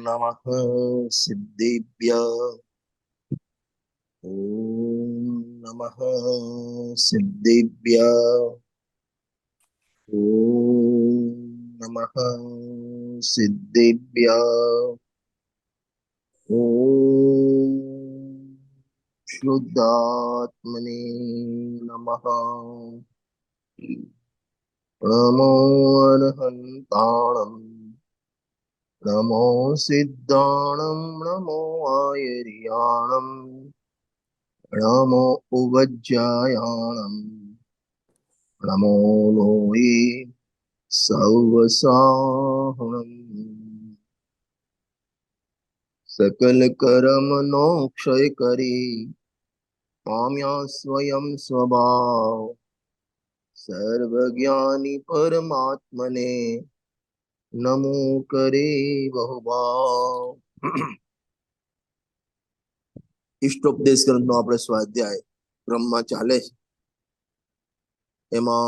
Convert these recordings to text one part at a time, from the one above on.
नमः सिद्धेभ्य। ॐ नमः सिद्धेभ्य। ॐ नमः सिद्धेभ्य। ॐ शुद्धात्मने नमः। नमो अरहन्ताणम् नमो सिद्धाणं नमो आयर्याणं नमो उवज्जायाणं नमो लोये सौवसाहणम् सकल कर्मणो क्षय करे काम्या स्वयं स्वभाव सर्वज्ञानी परमात्मने नमो करे बहुभाव। इष्टोपदेश ग्रंथનો આપણે સ્વાધ્યાય ક્રમમાં ચાલે છે. એમાં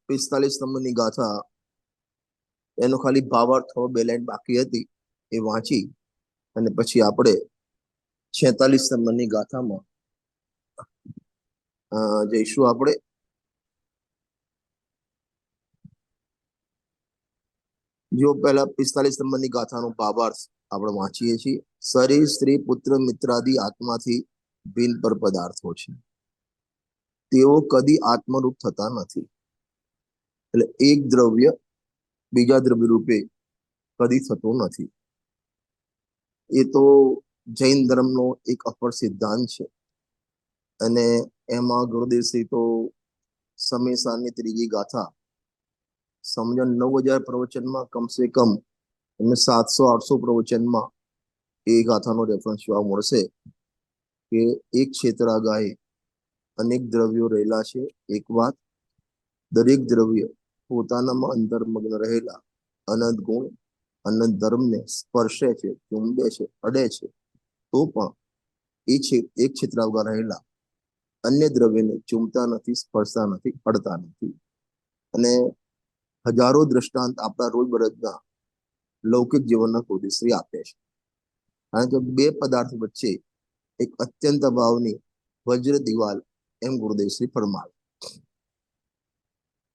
45 નંબરની ગાથા એનો ખાલી ભાવાર્થ થોડો બે લાઈન બાકી હતી એ વાંચી અને પછી આપણે 46 નંબરની ગાથામાં જઈશું. આપણે જો પહેલા 45 નંબરની ગાથાનો ભાવાર્થ આપણે વાંચીએ છીએ. શરીર સ્ત્રી પુત્ર મિત્રાદિ આત્માથી ભિન્ન પર પદાર્થો છે, તેઓ કદી આત્મરૂપ થતા નથી. એટલે એક દ્રવ્ય બીજા દ્રવ્ય રૂપે કદી થતું નથી. એ તો જૈન ધર્મનો એક અપર સિદ્ધાંત છે અને એમાં ગુરુદેવશ્રી તો સમેસાની ત્રીજી ગાથા સમજણ 9000 પ્રવચનમાં કમસે કમ એમને 700-800 પ્રવચનમાં એ ગાથાનો રેફરન્સ જોવા મળશે કે એક ક્ષેત્રાગાએ અનેક દ્રવ્યો રહેલા છે. એક વાત, દરેક દ્રવ્ય પોતાનામાં અંતર્મગ્ન રહેલા અનંત ગુણ અનંત ધર્મને સ્પર્શે છે, ચુંબે છે, અડે છે, તો પણ એક ક્ષેત્રાગા રહેલા અન્ય દ્રવ્યને ચૂમતા નથી, સ્પર્શતા નથી, અડતા નથી. અને હજારો દ્રષ્ટાંત આપણા રોજબરોજના લૌકિક જીવનના ગુરુદેવશ્રી આપે છે. કારણ કે બે પદાર્થ વચ્ચે એક અત્યંત અભાવની વજ્ર દિવાલ એમ ગુરુદેવશ્રી ફરમાવે.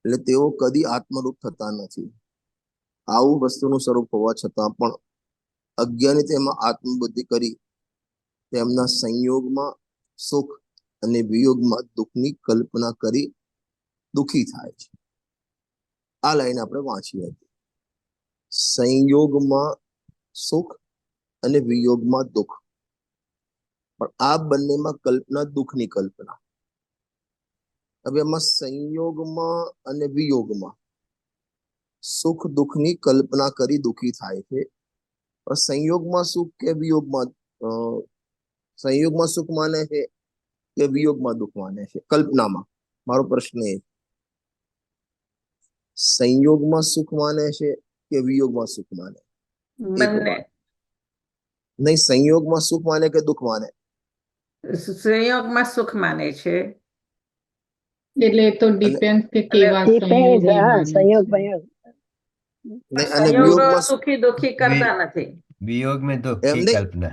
એટલે તેઓ કદી આત્મરૂપ થતા નથી. આવું વસ્તુનું સ્વરૂપ હોવા છતાં પણ અજ્ઞાની તેમાં આત્મબુદ્ધિ કરી તેમના સંયોગમાં સુખ અને વિયોગમાં દુઃખની કલ્પના કરી દુઃખી થાય છે. આ લાઈન આપણે વાંચી હતી. સંયોગમાં સુખ અને વિયોગમાં દુઃખ, પણ આ બંનેમાં કલ્પના દુઃખની કલ્પના. હવે એમાં સંયોગમાં અને વિયોગમાં સુખ દુઃખની કલ્પના કરી દુઃખી થાય છે. પણ સંયોગમાં સુખ કે વિયોગમાં સંયોગમાં સુખ માને છે કે વિયોગમાં દુઃખ માને છે? કલ્પનામાં. મારો પ્રશ્ન એ, સંયોગમાં સુખ માને છે કે વિયોગમાં સુખ માને? નહીં, સંયોગમાં સુખ માને કે દુઃખ માને? સંયોગમાં સુખ માને છે. એટલે તો ડિપેન્ડ કે કેવા સંયોગ અને વિયોગમાં સુખી દુઃખી કરતા નથી. વિયોગ में दुख की कल्पना.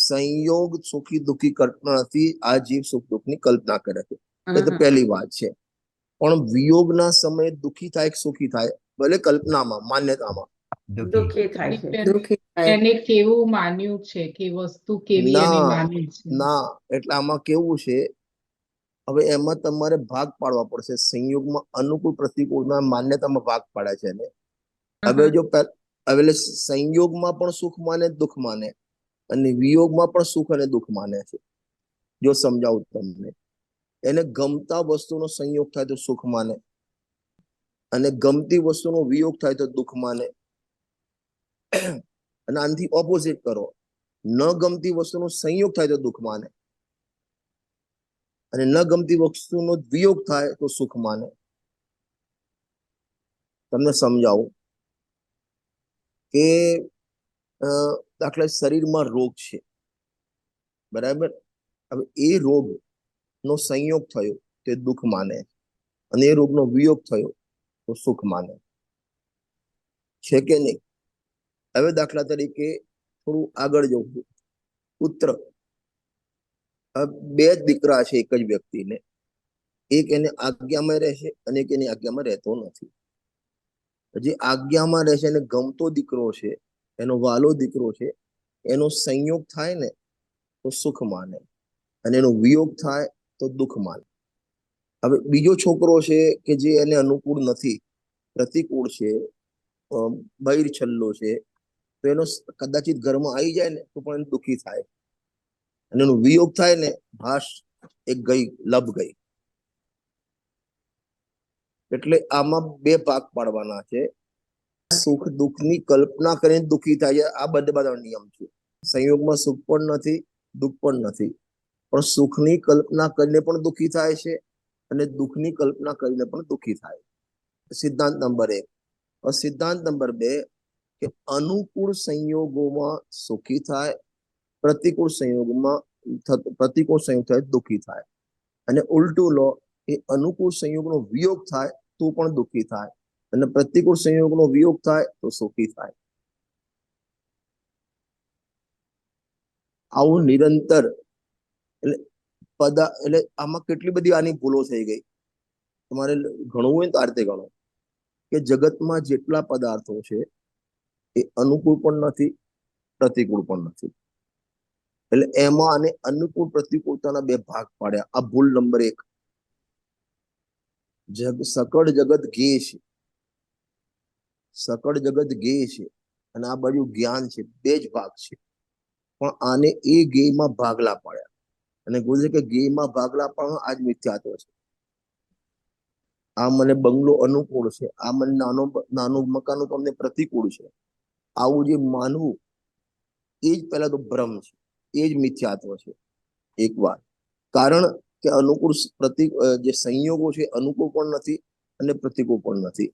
સંયોગ સુખી દુઃખી કલ્પના નથી. આ જીવ સુખ દુઃખની કલ્પના કરે છે. એ તો પહેલી વાત છે. પણ વિયોગના સમયે દુઃખી થાય કે સુખી થાય? ભલે કલ્પનામાં, માન્યતામાં દુઃખી થાય છે. એને કેવું માન્યું છે કે વસ્તુ કેવી એને માની છે. ના, એટલે આમાં કેવું છે, હવે એમાં તમારે ભાગ પાડવા પડશે. સંયોગમાં અનુકૂળ પ્રતિકૂળના માન્યતામાં ભાગ પાડ્યા છે ને. હવે જો હવે સંયોગમાં પણ સુખ માને દુઃખ માને અને વિયોગમાં પણ સુખ અને દુઃખ માને છે. જો સમજાવું તમને, એને ગમતા વસ્તુનો સંયોગ થાય તો સુખ માને અને ગમતી વસ્તુનો વિયોગ થાય તો દુઃખ માને. અને આનાથી ઓપોઝિટ કરો, ન ગમતી વસ્તુનો સંયોગ થાય તો દુઃખ માને અને ન ગમતી વસ્તુનો વિયોગ થાય તો સુખ માને. તમને સમજાવું કે દાખલા શરીરમાં રોગ છે, બરાબર? હવે એ રોગ નો સંયોગ થયો તે દુઃખ માને અને એ રોગનો વિયોગ થયો તો સુખ માને છે કે નહીં? હવે દાખલા તરીકે થોડું આગળ જવું છું. પુત્ર, બે જ દીકરા છે એક જ વ્યક્તિને, એક એને આજ્ઞામાં રહેશે અને એક એની આજ્ઞામાં રહેતો નથી. જે આજ્ઞામાં રહેશે એને ગમતો દીકરો છે, એનો વાલો દીકરો છે, એનો સંયોગ થાય ને તો સુખ માને અને એનો વિયોગ થાય તો દુઃખ માને. હવે બીજો છોકરો છે કે જે એને અનુકૂળ નથી, પ્રતિકૂળ છે, બૈર છલ્લો છે, તો એનો કદાચિત ઘરમાં આવી જાય ને તો પણ એને દુઃખી થાય અને એનો વિયોગ થાય ને ભાષ એક ગઈ લબ ગઈ. એટલે આમાં બે ભાગ પાડવાના છે. સુખ દુઃખની કલ્પના કરીને દુઃખી થાય છે, આ બધા નિયમ છે. સંયોગમાં સુખ પણ નથી, દુઃખ પણ નથી, પણ સુખની કલ્પના કરીને પણ દુઃખી થાય છે અને દુઃખની કલ્પના કરીને પણ દુઃખી થાય. સિદ્ધાંત નંબર 1. સિદ્ધાંત નંબર 2 કે અનુકૂળ સંયોગોમાં સુખી થાય, પ્રતિકૂળ સંયોગ થાય દુઃખી થાય. અને ઉલટું લો, એ અનુકૂળ સંયોગનો વિયોગ થાય તો પણ દુઃખી થાય અને પ્રતિકૂળ સંયોગનો વિયોગ થાય તો સુખી થાય. આવું નિરંતર એટલે આમાં કેટલી બધી આની ભૂલો થઈ ગઈ. તમારે ઘણવું હોય તો આ રીતે ગણો કે જગતમાં જેટલા પદાર્થો છે એ અનુકૂળ પણ નથી, પ્રતિકૂળ પણ નથી. એટલે એમાં આને અનુકૂળ પ્રતિકૂળતાના બે ભાગ પાડ્યા. આ ભૂલ નંબર 1. સકળ જગત જ્ઞેય છે, સકળ જગત જ્ઞેય છે અને આ બાજુ જ્ઞાન છે, બે જ ભાગ છે. પણ આને એ જ્ઞેયમાં ભાગલા પાડ્યા અને ગુજે કે જ્ઞેયમાં ભાગલા પાડવા આ જ મિથ્યાત્વ છે. આ મને બંગલો અનુકૂળ છે, આ મને નાનું મકાન તમને પ્રતિકૂળ છે, આવું જે માનવું એ જ પહેલા તો ભ્રમ છે, એ જ મિથ્યાત્વ છે. એક વાત, કારણ કે અનુકૂળ જે સંયોગો છે અનુકૂળ પણ નથી અને પ્રતિકૂળ પણ નથી.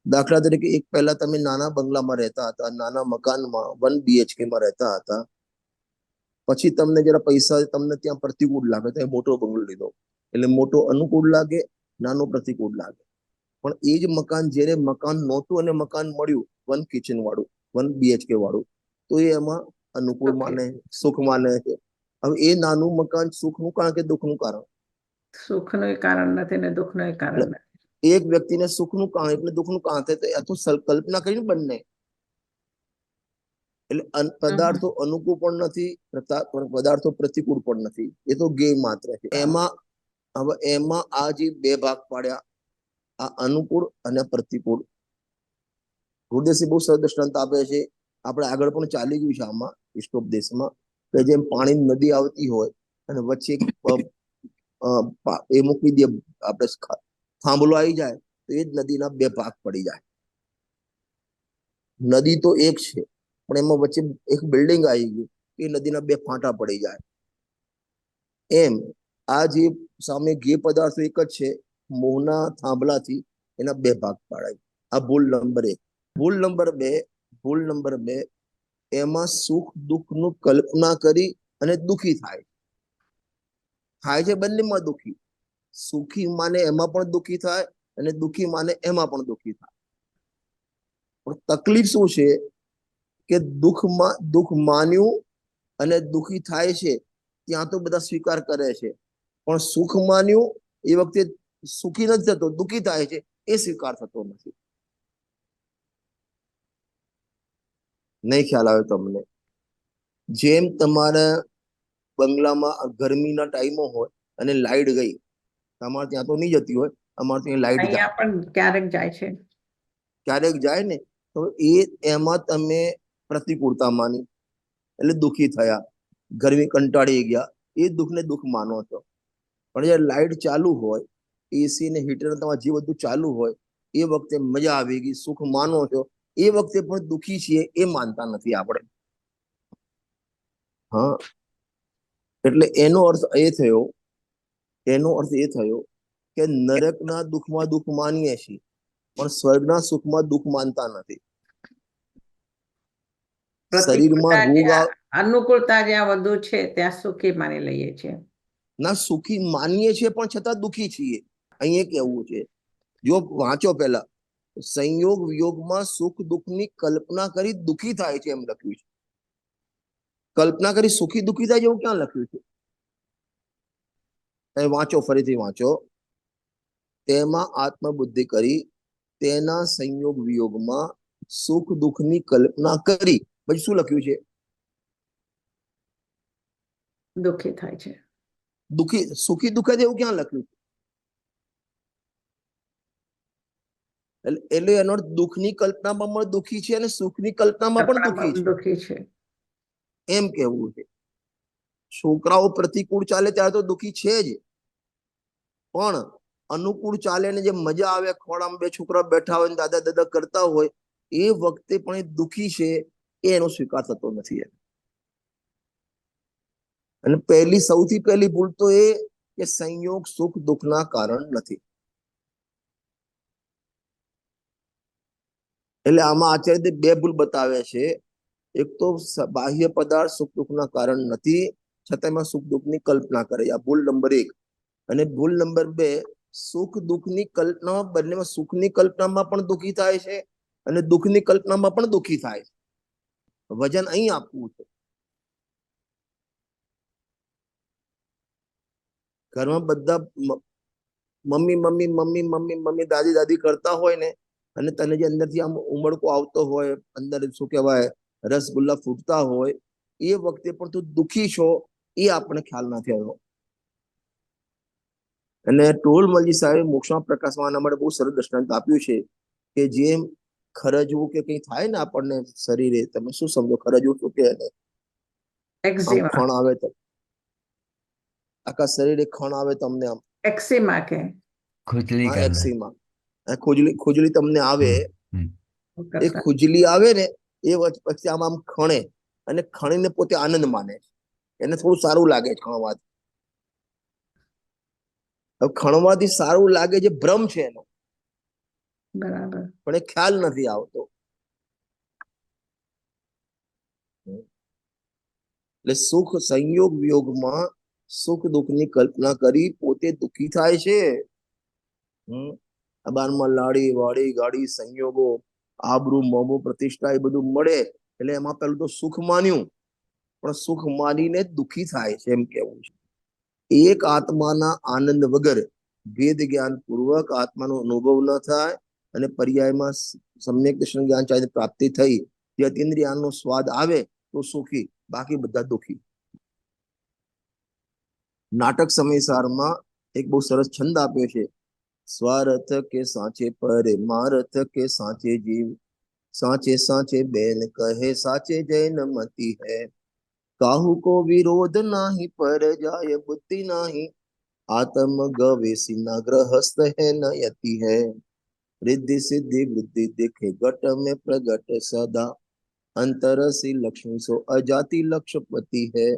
દાખલા તરીકે એક પહેલા તમે નાના બંગલામાં રહેતા હતા, નાના મકાનમાં 1 BHK માં રહેતા હતા, પછી તમને જરા પૈસા તમને ત્યાં પ્રતિકૂળ લાગે તો મોટો બંગલો લીધો, એટલે મોટો અનુકૂળ લાગે, નાનો પ્રતિકૂળ લાગે. પણ એ જ મકાન જ્યારે મકાન નહોતું અને મકાન મળ્યું 1 કિચન વાળું, 1 BHK વાળું, તો એ એમાં અનુકૂળ માને, સુખ માને છે. હવે એ નાનું મકાન સુખનું કારણ કે દુઃખનું કારણ? સુખનું કારણ નથી ને દુઃખનું કારણ નથી. એક વ્યક્તિને સુખનું કારણ એટલે દુઃખનું કારણ થાય તો આ તો કલ્પના કરીને બંને. એટલે પદાર્થો અનુકૂળ પણ નથી, પદાર્થો પ્રતિકૂળ પણ નથી, એ તો જ્ઞેય માત્ર છે. એમાં આ જે બે ભાગ પાડ્યા, આ અનુકૂળ અને પ્રતિકૂળ. હૃદયસિંહ બહુ સરસ દ્રષ્ટાંત આપે છે, આપણે આગળ પણ ચાલી ગયું છે આમાં ઇષ્ટોપદેશમાં, કે જેમ પાણી નદી આવતી હોય અને વચ્ચે એ મૂકી દે, આપણે થાંભલો આવી જાય તો એ જ નદીના બે ભાગ પડી જાય. નદી તો એક છે પણ એમાં વચ્ચે એક બિલ્ડિંગ આવી ગઈ, એ નદીના બે ફાંટા પડી જાય. એમ આ જે સામે જે પદાર્થો એક જ છે, મોહના થાંભલાથી એના બે ભાગ પાડાય. આ ભૂલ નંબર 1. ભૂલ નંબર 2, એમાં સુખ દુઃખનું કલ્પના કરી અને દુઃખી થાય છે. બંનેમાં દુઃખી, સુખી માને એમાં પણ દુઃખી થાય અને દુઃખી માને એમાં પણ દુઃખી થાય. પણ તકલીફ શું છે કે દુઃખ માન્યું અને દુઃખી થાય છે ત્યાં તો બધા સ્વીકાર કરે છે, પણ સુખ માન્યું એ વખતે સુખી નથી થતો, દુઃખી થાય છે, એ સ્વીકાર થતો નથી. નહીં ખ્યાલ આવે તમને? જેમ તમારા બંગલામાં ગરમીના ટાઈમો હોય અને લાઈટ ગઈ, તમારે ત્યાં તો નહીં જતી હોય, અમારે ત્યાં લાઈટ જાય, અહીંયા પણ ક્યારેક જાય છે, ક્યારેક જાય ને, તો એમાં તમે પ્રતિકૂળતા માની એટલે દુઃખી થયા, ગરમી કંટાળી ગયા, એ દુઃખને દુઃખ માનો છો. પણ જયારે લાઈટ ચાલુ હોય, એસી ને હીટર તમારે જે બધું ચાલુ હોય, એ વખતે મજા આવી ગઈ, સુખ માનો છો, એ વખતે પણ દુઃખી છીએ એ માનતા નથી આપણે. હા, એટલે એનો અર્થ એ થયો કે નરકના દુઃખમાં દુઃખ માનીએ છીએ પણ સ્વર્ગના સુખમાં દુઃખ માનતા નથી. શરીરમાં રોગ અનુકૂળતા જ્યાં વધુ છે ત્યાં સુખી માની લઈએ છીએ. ના, સુખી માનીએ છીએ પણ છતાં દુઃખી છીએ. અહીંયા કેવું છે, જો વાંચો પહેલા, સંયોગ વિયોગમાં સુખ દુઃખની કલ્પના કરી દુઃખી થાય છે એમ લખ્યું છે. કલ્પના કરી સુખી દુઃખી થાય જેવું ક્યાં લખ્યું છે? તમે વાંચો, ફરીથી વાંચો. તેમાં આત્મબુદ્ધિ કરી તેના સંયોગ વિયોગમાં સુખ દુઃખની કલ્પના કરી. પછી શું લખ્યું છે? દુઃખી થાય છે. દુઃખી સુખી દુઃખ જેવું ક્યાં લખ્યું છે? એટલે એનો અર્થ દુઃખની કલ્પનામાં પણ દુઃખી છે અને સુખની કલ્પનામાં પણ દુઃખી છે, દુઃખી છે. એમ કેવું છે. છોકરાઓ પ્રતિકૂળ ચાલે ત્યારે તો દુઃખી છે જ, પણ અનુકૂળ ચાલે ને જે મજા આવે, ખોળામાં બે છોકરા બેઠા હોય દાદા દાદા કરતા હોય, એ વખતે પણ એ દુઃખી છે, એ એનો સ્વીકાર થતો નથી. અને સૌથી પહેલી ભૂલ તો એ કે સંયોગ સુખ દુઃખના કારણ નથી. એટલે આમાં આચાર્ય બે ભૂલ બતાવે છે. એક તો બાહ્ય પદાર્થ સુખ દુઃખના કારણ નથી, છતાં એમાં સુખ દુઃખની કલ્પના કરે. આ ભૂલ નંબર 1. અને ભૂલ નંબર 2, સુખ દુઃખની કલ્પના, બંનેમાં સુખની કલ્પનામાં પણ દુઃખી થાય છે અને દુઃખની કલ્પનામાં પણ દુઃખી થાય છે. વજન અહીં આપવું છે. ઘરમાં બધા mummy mummy mummy mummy mummy દાદી દાદી કરતા હોય ને, અને તને જે અંદરથી આમ ઉમળકો આવતો હોય, અંદર શું કહેવાય રસગુલ્લા ફૂટતા હોય, એ વખતે પણ તું દુઃખી છો, એ આપણે ખ્યાલ નથી આવ્યો. અને ટોલમલજી સાહેબ મોક્ષમાં પ્રકાશમાં આના માટે બહુ સરસ દ્રષ્ટાંત આપ્યું છે કે જેમ ખરજવું કે કઈ થાય ને આપણને શરીરે, તમે શું સમજો ખરજવું શું કે? એક્ઝિમા. ખણ આવે તો આખા શરીરે ખણ આવે તમને, આમ એક્ઝિમા કે खुजली હા करना। એક્સિમા, ખુજલી તમને આવે. हम्म, એ ખુજલી આવે ને એ પછી આમ આમ ખણે, અને ખણીને પોતે આનંદ માને, એને થોડું સારું લાગે ખણવાથી. હવે ખણવાથી સારું લાગે જે ભ્રમ છે એનો, બરાબર. પણ એ ખ્યાલ નથી આવતો. એટલે સુખ સંયોગ વિયોગમાં સુખ દુઃખની કલ્પના કરી પોતે દુઃખી થાય છે. બારમાં લાડી વાડી ગાડી સંયોગો, આબરૂ મોભો પ્રતિષ્ઠા એ બધું મળે એટલે એમાં પેલું તો સુખ માન્યું, પણ સુખ માનીને દુઃખી થાય છે, એમ કેવું છે. એક આત્માના આનંદ વગર ભેદ જ્ઞાન પૂર્વક આત્માનો અનુભવ ન થાય, અને પર્યાયમાં સમ્યક દર્શન જ્ઞાન ચાહે પ્રાપ્તિ થઈ, જે અતિન્દ્રિયાનો સ્વાદ આવે તો સુખી, બાકી બધા દુઃખી. નાટક સમયસારમાં એક બહુ સરસ છંદ આપ્યો છે. સ્વાર્થ કે સાચે પરમાર્થ કે સાચે જીવ, સાચે સાચે બેન કહે સાચે જૈન મતી है, काहू को विरोध नाही पर जाय बुद्धि नाही, आत्म गवेसी न गृहस्थ है न यति है, रिद्धि सिद्धि वृद्धि दिखे घट में प्रगट सदा, अंतरसी लक्ष्मी सो अजाति लक्षपति है,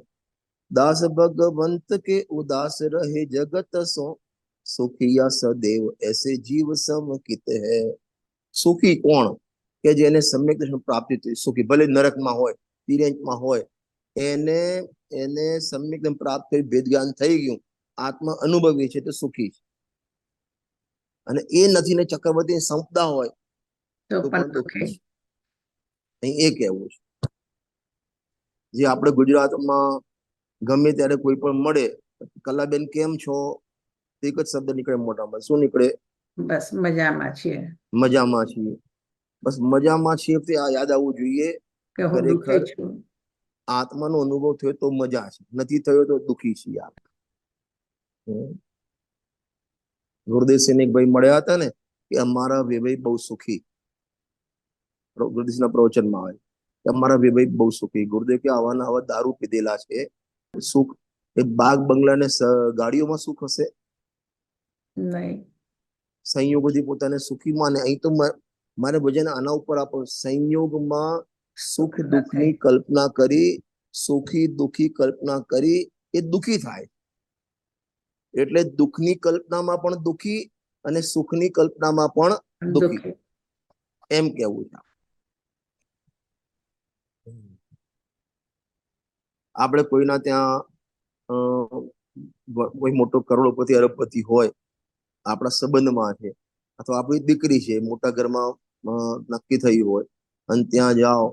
दास भगवंत के उदास रहे जगत सो, सुखिया सदैव ऐसे जीव समकित है. સુખી કોણ? કે જેને સમ્યક દર્શન પ્રાપ્તિ થઈ, સુખી. ભલે નરકમાં હોય, તિર્યંકમાં હોય, એને એને સમ્યક દર્શન પ્રાપ્ત થઈ, ભેદ જ્ઞાન થઈ ગયું, આત્મા અનુભવી છે તો સુખી છે. અને એ નથી ને ચક્રવર્તી સંપદા હોય તો તો પણ પણ દુઃખી દુઃખી. છે. અહીં એ કહેવું છે. જે આપણે ગુજરાતમાં ગમે ત્યારે કોઈ પણ મળે, કલાબેન કેમ છો, એક જ શબ્દ નીકળે મોઢામાં. શું નીકળે? બસ મજામાં છીએ. મજામાં છીએ. બસ મજામાં છીએ તે આ યાદ આવવું જોઈએ. કે હું દુઃખી ખરેખર છું. આત્માનો અનુભવ થયો તો મજા છે, નથી થયો તો દુઃખી છીએ આપણે. ગુરુદેવ સિંહ એક ભાઈ મળ્યા હતા ને કે અમારા વેભાઈ બહુ સુખી. ગુરુદેવના પ્રવચનમાં આવે કે અમારા વેભાઈ બહુ સુખી. ગુરુદેવ કે આવાના આવા દારૂ પીધેલા છે, સુખ એ બાગ બંગલા ને ગાડીઓમાં સુખ હશે? નહીં. સંયોગોથી પોતાને સુખી માને. અહીં તો મારે ભજન આના ઉપર આપો. સંયોગમાં સુખ દુઃખની કલ્પના કરી, સુખી દુઃખી કલ્પના કરી, એ દુઃખી થાય. એટલે દુઃખની કલ્પનામાં પણ દુઃખી અને સુખની કલ્પનામાં પણ દુઃખી, એમ કેવું છે. આપણે કોઈના ત્યાં કોઈ મોટો કરોડપતિ અરબપતિ હોય, આપણા સંબંધમાં છે, અથવા આપણી દીકરી છે, મોટા ઘરમાં નક્કી થયું હોય, અને ત્યાં જાઓ,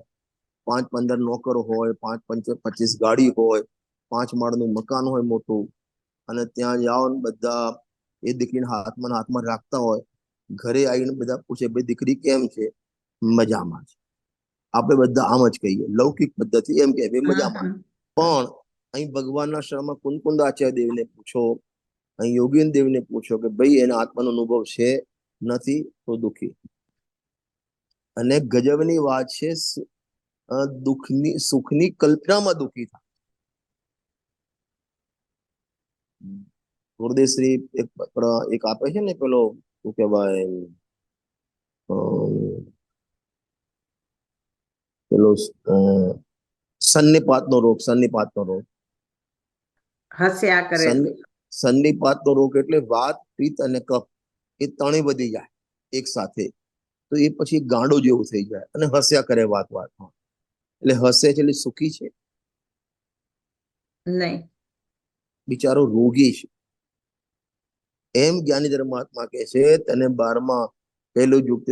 5-15 નોકરો હોય, 5-25 ગાડી હોય, 5 માળનું મકાન હોય મોટું, અને ત્યાં જાઓ ને બધા એ દીકરીને હાથમાં રાખતા હોય, ઘરે આવીને બધા પૂછે ભાઈ દીકરી કેમ છે? મજામાં છે. આપણે બધા આમ જ કહીએ, લૌકિક પદ્ધતિ એમ કે ભાઈ મજામાં. પણ અહીં ભગવાનના શરણમાં કુંકુંદ આચાર્ય દેવને પૂછો, અહીં યોગીન દેવને પૂછો કે ભાઈ એના આત્માનો અનુભવ છે નથી તો દુઃખી. અને ગજબની વાત છે, સુખની કલ્પનામાં દુઃખી થાય. ગુરુદેવશ્રી એક આપે છે ને પેલો શું કહેવાય, પેલો સન્નિપાતનો રોગ. હસ્યા કરે. સન્નિપાતનો રોગ એટલે વાત, પિત્ત અને કફ એ ત્રણેય વધી જાય એક સાથે, તો એ પછી ગાંડો જેવું થઈ જાય અને હસ્યા કરે વાતમાં. એટલે હસે છે એટલે સુખી છે નહીં, બિચારો રોગી છે. એમ જ્ઞાની ધર્માત્મા કહે છે, તને 12માં પહેલું યુક્ત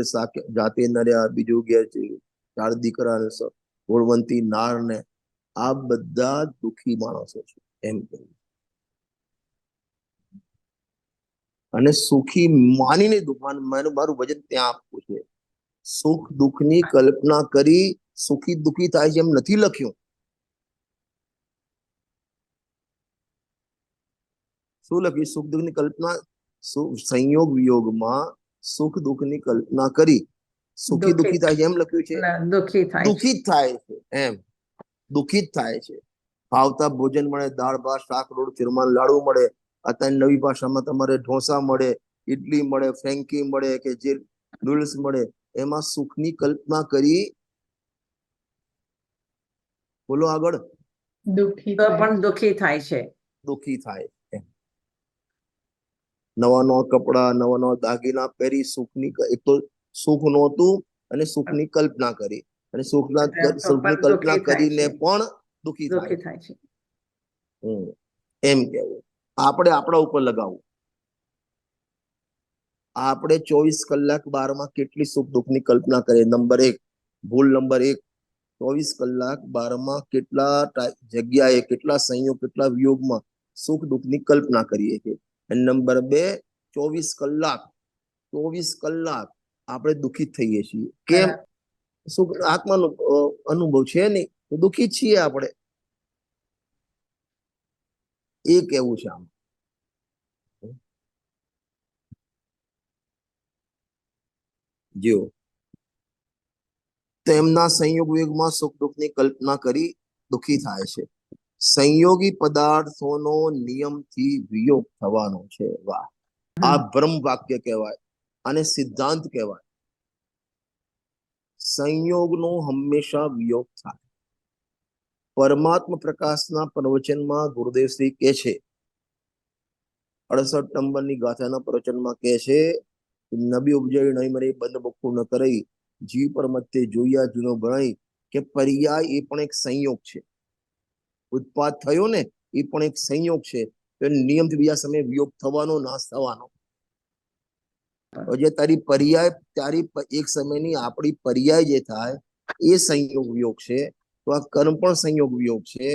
જાતે નર્યા, બીજું ઘેર છે 4 દીકરા, ગુણવંતી નાર ને આ બધા દુઃખી માણસો છે એમ કહ્યું. અને સુખી માનીને મારું વજન ત્યાં આપવું છે. સુખ દુઃખની કલ્પના કરી સુખી દુઃખી થાય છે એમ નથી લખ્યું. શું લખ્યું? સુખ દુઃખની કલ્પના, સંયોગ વિયોગમાં સુખ દુઃખની કલ્પના કરી સુખી દુઃખી થાય છે એમ લખ્યું છે? દુઃખી જ થાય છે એમ, દુઃખી જ થાય છે. ભાવતા ભોજન મળે, દાળ ભાત શાક રોટ ફિરમાન લાડુ મળે. અત્યારે નવી ભાષામાં તમારે ઢોસા મળે, ઇડલી મળે, ફ્રેન્કી મળે કે જે નૂડલ્સ મળે, એમાં સુખની કલ્પના કરી. બોલો આગળ. દુઃખી થાય છે. દુઃખી થાય. નવા નવા કપડા, નવા નવા દાગીના પહેરી સુખની, એક તો સુખ નહોતું અને સુખની કલ્પના કરી, અને સુખની કલ્પના કરીને પણ દુઃખી થાય છે. એમ કેવું. આપણે આપણા ઉપર લગાવવું. આપણે 24 કલાક 12માં કેટલી સુખ દુઃખની કલ્પના કરીએ. નંબર 1, ભૂલ નંબર 1, 24 કલાક 12માં કેટલા જગ્યાએ, કેટલા સંયોગ, કેટલા વિયોગમાં સુખ દુઃખની કલ્પના કરીએ છીએ. અને નંબર 2, 24 કલાક આપણે દુઃખી થઈએ છીએ. કેમ? સુખ આત્માનો અનુભવ છે નહીં તો દુઃખી છીએ આપણે. એ કેવું છે આમ. જો તેમના સંયોગ વિયોગમાં સુખ દુઃખની કલ્પના કરી દુઃખી થાય છે. સંયોગી પદાર્થોનો નિયમથી વિયોગ થવાનો છે. વાહ, આ બ્રહ્મ વાક્ય કહેવાય અને સિદ્ધાંત કહેવાય. સંયોગનો હંમેશા વિયોગ થાય. પરમાત્મા પ્રકાશના પ્રવચનમાં ગુરુદેવ શ્રી કહે છે, 68 નંબરની ગાથાના પ્રવચનમાં કહે છે, નબી ઉપજઈ નહીં મરે બંધ બખું ન કરી, જીવ પર મતે જોયા જૂનો ભણાઈ, કે પર્યાય એ પણ એક સંયોગ છે. ઉત્પાદ થયો ને એ પણ એક સંયોગ છે. નિયમથી બીજા સમયે વિયોગ થવાનો, નાશ થવાનો. જે તારી પર્યાય, તારી એક સમયની આપણી પર્યાય જે થાય એ સંયોગ વિયોગ છે. તો આ કર્મ પણ સંયોગ વિયોગ છે,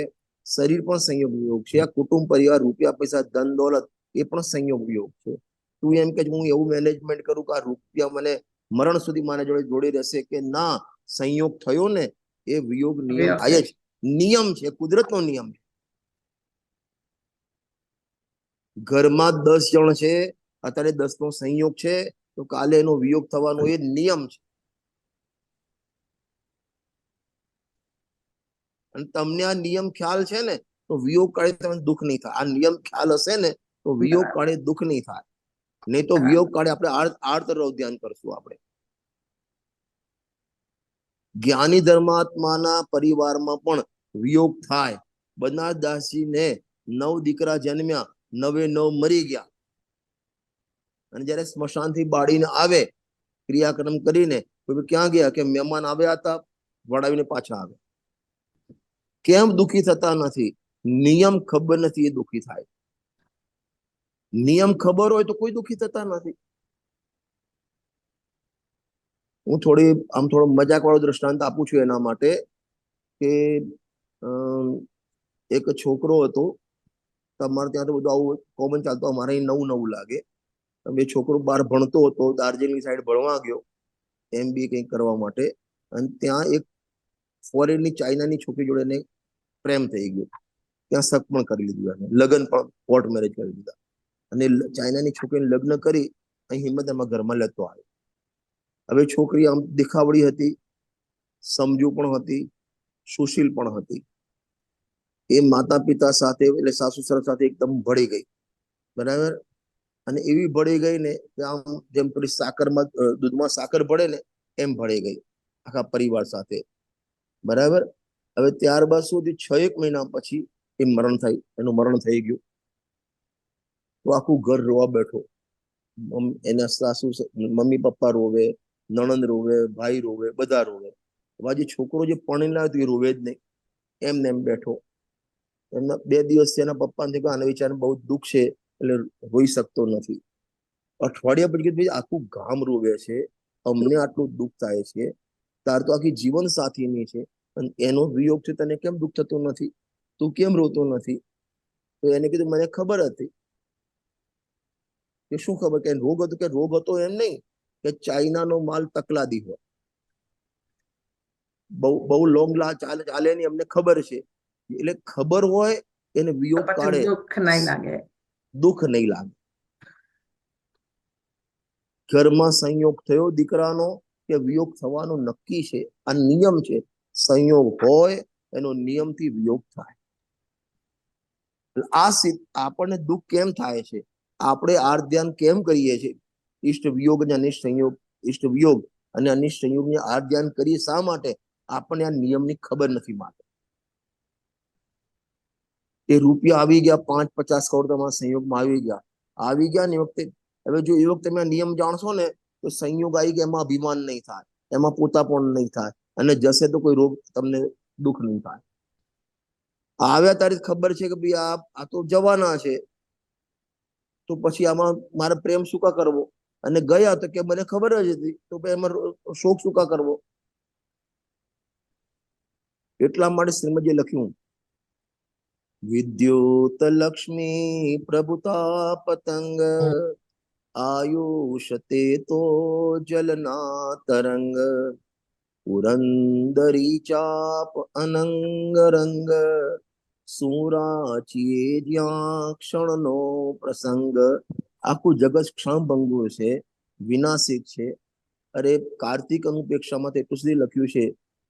શરીર પણ સંયોગ વિયોગ છે, આ કુટુંબ પરિવાર રૂપિયા પૈસા ધન દોલત એ પણ સંયોગ વિયોગ છે. તું એમ કે હું એવું મેનેજમેન્ટ કરું કે આ રૂપિયા મને મરણ સુધી મારા જોડે રહેશે, કે ના, સંયોગ થયો ને એ વિયોગ નિયમ થાય જ. નિયમ છે, કુદરતનો નિયમ છે. ઘરમાં 10 જણ છે, અત્યારે 10નો સંયોગ છે, તો કાલે એનો વિયોગ થવાનો એ નિયમ છે. અને તમને આ નિયમ ખ્યાલ છે ને તો વિયોગ કાળે તમને દુઃખ નહીં થાય. આ નિયમ ખ્યાલ હશે ને તો વિયોગ કાળે દુઃખ નહીં થાય. નહીં તો વિયોગ કાળે આપણે આર્ત ધ્યાન કરશું. આપણે જ્ઞાની ધર્માત્માના પરિવારમાં પણ વિયોગ થાય. બનાસદાસજીને 9 દીકરા જન્મ્યા, 9 મરી ગયા. અને જયારે સ્મશાનથી બાળીને આવે ક્રિયાક્રમ કરીને, ક્યાં ગયા? કે મહેમાન આવ્યા હતા, વડાવીને પાછા આવે. કેમ દુઃખી થતા નથી? નિયમ ખબર નથી, એ દુઃખી થાય. નિયમ ખબર હોય તો કોઈ દુઃખી થતા નથી. હું થોડો મજાક વાળો દ્રષ્ટાંત આપું છું એના માટે કે એક છોકરો હતો, તમારે ત્યાં તો બધું આવું કોમન ચાલતું, અમારે અહીં નવું નવું લાગે. એ છોકરો બહાર ભણતો હતો, દાર્જિલિંગ સાઈડ ભણવા ગયો MBA કંઈક કરવા માટે, અને ત્યાં એક ફોરેનની ચાઇનાની છોકરી જોડે એને પ્રેમ થઈ ગયો. ત્યાં શક પણ કરી લીધું, એને લગ્ન પણ કોર્ટ મેરેજ કરી દીધા. અને ચાઇનાની છોકરીને લગ્ન કરી અહીં હિંમતનગરમાં ઘરમાં લેતો આવ્યો. હવે છોકરી આમ દેખાવડી હતી, સમજુ પણ હતી, સુશીલ પણ હતી. એ માતા પિતા સાથે એટલે સાસુ સસરા સાથે એકદમ ભળી ગઈ, બરાબર. અને એવી ભળી ગઈ ને કે આમ જેમ પેલી સાકરમાં દૂધમાં સાકર ભળે ને એમ ભળી ગઈ આખા પરિવાર સાથે, બરાબર. હવે ત્યારબાદ સુધી 6 મહિના પછી એનું મરણ થઈ ગયું. તો આખું ઘર રોવા બેઠો. એના સાસુ મમ્મી પપ્પા રોવે, નણંદ રોવે, ભાઈ રોવે, બધા રોવે. જે છોકરો જે પરણીને આવ્યો એ રોવે જ નહીં, એમને એમ બેઠો. એમના 2 દિવસથી એના પપ્પાને કહ્યું આના વિચારને બહુ દુઃખ છે એટલે હોઈ શકતો નથી. અઠવાડિયા પછી કીધું આખું ગામ રોવે છે, અમને આટલું દુઃખ થાય છે, તાર તો આખી જીવન સાથીની છે અને એનો વિયોગ છે, તને કેમ દુઃખ થતું નથી, તું કેમ રોતો નથી? તો એને કીધું મને ખબર હતી. કે શું ખબર? કે રોગ હતો. કે રોગ હતો એમ નહીં, કે ચાઇનાનો માલ તકલાદી હોય, બહુ લોંગ ચાલે નહીં, અમને ખબર છે. એટલે ખબર હોય એને વિયોગ પછી કાઢે, દુઃખ નહીં લાગે. દુઃખ નહીં લાગે. ઘરમાં સંયોગ થયો દીકરાનો કે વિયોગ થવાનો નક્કી છે, આ નિયમ છે. સંયોગ હોય એનો નિયમથી વિયોગ થાય. આપણને દુઃખ કેમ થાય છે? આપણે આર ધ્યાન કેમ કરીએ છીએ? ઇષ્ટ વિયોગ અને અનિષ્ટ સંયોગ, ઇષ્ટ વિયોગ અને અનિષ્ટ સંયોગને આર ધ્યાન કરીએ શા માટે? આપણને આ નિયમની ખબર નથી માટે. એ રૂપિયા આવી ગયા, 5-50 કરોડ તમારા સંયોગમાં આવી ગયા ને વખતે. હવે જો એ વખતે તમે આ નિયમ જાણશો ને તો સંયોગ આવી ગયા, એમાં અભિમાન નહીં થાય, એમાં પોતાપણ નહીં થાય, અને જશે તો કોઈ રોગ તમને દુઃખ નહીં થાય. આવ્યા તારી ખબર છે કે ભાઈ આ તો જવાના છે, તો પછી આમાં મારે પ્રેમ શું કા કરવો? અને ગયા તો કે મને ખબર જ હતી, તો એમાં શોક શું કા કરવો? એટલા માટે શ્રીમદજીએ લખ્યું, વિદ્યુત લક્ષ્મી પ્રભુતા પતંગ આયુષ તે તો જલના તરંગ પુરંદરી ચાપ અનંગ રંગ સુરાચીએ જ્યાં ક્ષણનો પ્રસંગ. આખું જગત ક્ષણભંગુર છે, વિનાશિક છે. અરે કાર્તિક અનુપેક્ષામાં એટલું સુધી લખ્યું છે,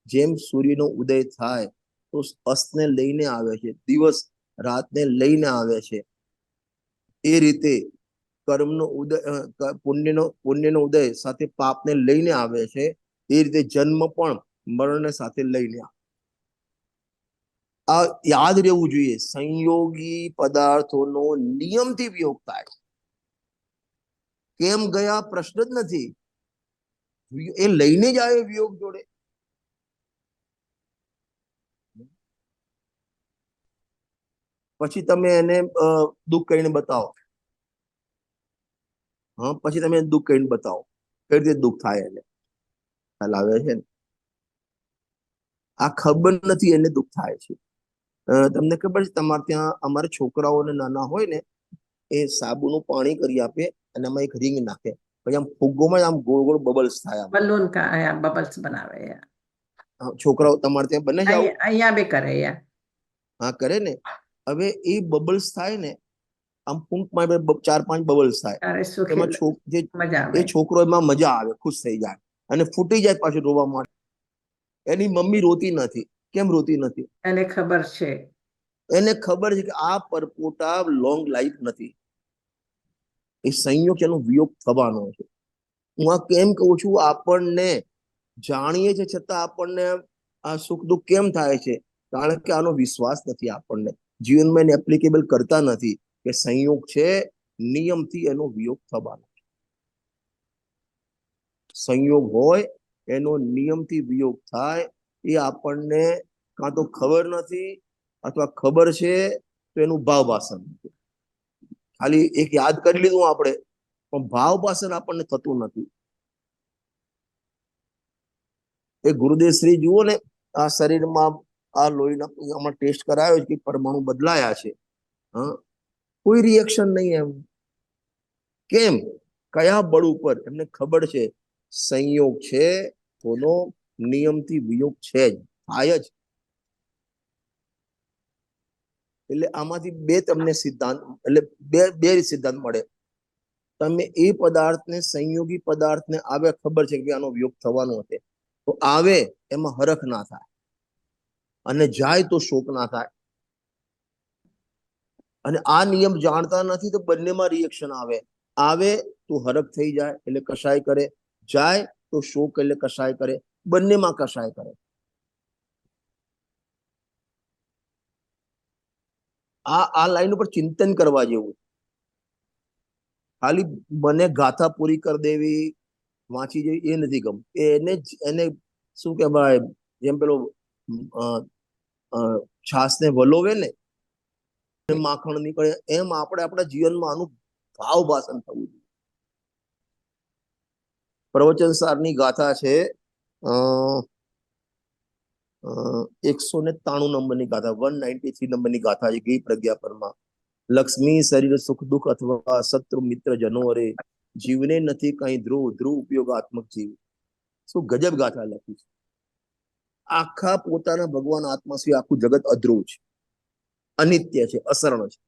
જેમ સૂર્યનો ઉદય થાય તો અસ્તને લઈને આવે છે, દિવસ રાતને લઈને આવે છે, એ રીતે કર્મનો ઉદય, પુણ્યનો ઉદય સાથે પાપને લઈને આવે છે. એ રીતે જન્મ પણ મરણને સાથે લઈને આવે. આ યાદ રહેવું જોઈએ. સંયોગી પદાર્થોનો નિયમથી વિયોગ થાય. કેમ ગયા પ્રશ્ન જ નથી, એ લઈને જ આવે વિયોગ જોડે. પછી તમે એને દુઃખ કહીને બતાવો. હા, પછી તમે દુઃખ કહીને બતાવો કઈ રીતે દુઃખ થાય. એને ખ્યાલ આવે છે ને? આ ખબર નથી એને દુઃખ થાય છે. તમને ખબર છે, તમારે ત્યાં અમારે છોકરાઓને નાના હોય ને એ સાબુનું પાણી કરી આપે અને એમાં એક રિંગ નાખે, પછી આમ ફુગ્ગોમાં આમ ગોળ ગોળ બબલ્સ થાય. બલૂન બબલ્સ બનાવે. છોકરાઓ તમારે ત્યાં બને છે આવું? અહીંયા બી કરે. હા, કરે ને. હવે એ બબલ્સ થાય ને, આમ ફૂંકમાં 4-5 બબલ્સ થાય, એમાં એ છોકરો એમાં મજા આવે, ખુશ થઈ જાય અને ફૂટી જાય પાછું રોવા માટે. એની મમ્મી રોતી નથી. કેમ રોતી નથી? એને ખબર છે. એને ખબર છે કે આ પરપોટા લોંગ લાઈફ નથી. એ સંયોગ છે, એનો વિયોગ થવાનો છે. હું આ કેમ કહું છું? આપણને જાણીએ છે છતાં આપણને આ સુખ દુઃખ કેમ થાય છે? કારણ કે આનો વિશ્વાસ નથી આપણને. જીવનમાં એને એપ્લિકેબલ કરતા નથી કે સંયોગ છે, નિયમથી એનો વિયોગ થવાનો. સંયોગ હોય એનો નિયમથી વિયોગ થાય. એ આપણને કાં તો ખબર નથી અથવા ખબર છે તો એનું ભાવ ભાષણ નથી. ખાલી એક યાદ કરી લીધું આપણે, પણ ભાવ ભાષણ આપણને થતું નથી. એ ગુરુદેવ શ્રી જુઓ ને, આ શરીરમાં આ લોહીના આમાં ટેસ્ટ કરાયો છે કે પરમાણુ બદલાયા છે, હા, કોઈ રિએક્શન નહીં એમ. કેમ? કયા બળ ઉપર? એમને ખબર છે સંયોગ છે કોનો નિયમથી વિયોગ છે જ, થાય જ. એટલે આમાંથી બે તમને સિદ્ધાંત, એટલે બે સિદ્ધાંત મળે. તમે એ પદાર્થને, સંયોગી પદાર્થને આવે ખબર છે કે આનો વિયોગ થવાનો હશે, તો આવે એમાં હરખ ના થાય, અને જાય તો શોક ના થાય. અને આ નિયમ જાણતા નથી તો બંનેમાં રિએક્શન આવે. આવે તો હરખ થઈ જાય એટલે કશાય કરે, જાય તો શોક એટલે કશાય કરે, બંનેમાં કશાય કરે. આ લાઈન ઉપર ચિંતન કરવા જેવું. ખાલી મને ગાથા પૂરી કરી દેવી, વાંચી જેવી એ નથી ગમતું. એને શું કહેવાય, જેમ પેલો છાસ ને વલોવે ને માખણ નીકળે, એમ આપણે આપણા જીવનમાં આનું ભાવ ભાષણ થવું જોઈએ. પ્રવચન સારની ગાથા છે 193 નંબરની ગાથા, 193 નંબરની ગાથા છે ગઈ પ્રજ્ઞા પરમાં. લક્ષ્મી શરીર સુખ દુઃખ અથવા શત્રુ મિત્ર જનો અરે, જીવને નથી કઈ ધ્રુવ ધ્રુવ ઉપયોગાત્મક જીવ. શું ગજબ ગાથા લખી છે. આખા પોતાના ભગવાન આત્મા સિવાય આખું જગત અધ્રુવ છે, અનિત્ય છે, અસરણ છે.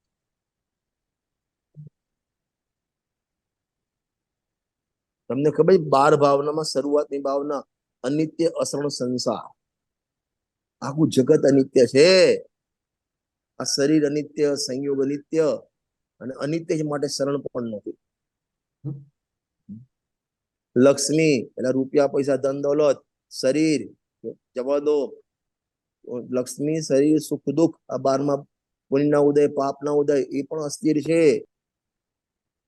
તમને ખબર 12 ભાવનામાં શરૂઆતની ભાવના અનિત્ય અસરણ સંસાર. આખું જગત અનિત્ય છે. આ શરીર અનિત્ય, સંયોગ અનિત્ય, અને અનિત્ય માટે શરણ પણ નથી. લક્ષ્મી એટલે રૂપિયા પૈસા ધન દોલત, શરીર જવા દો, લક્ષ્મી શરીર સુખ દુઃખ, આ 12માં પુણ્યના ઉદય પાપના ઉદય એ પણ અસ્થિર છે.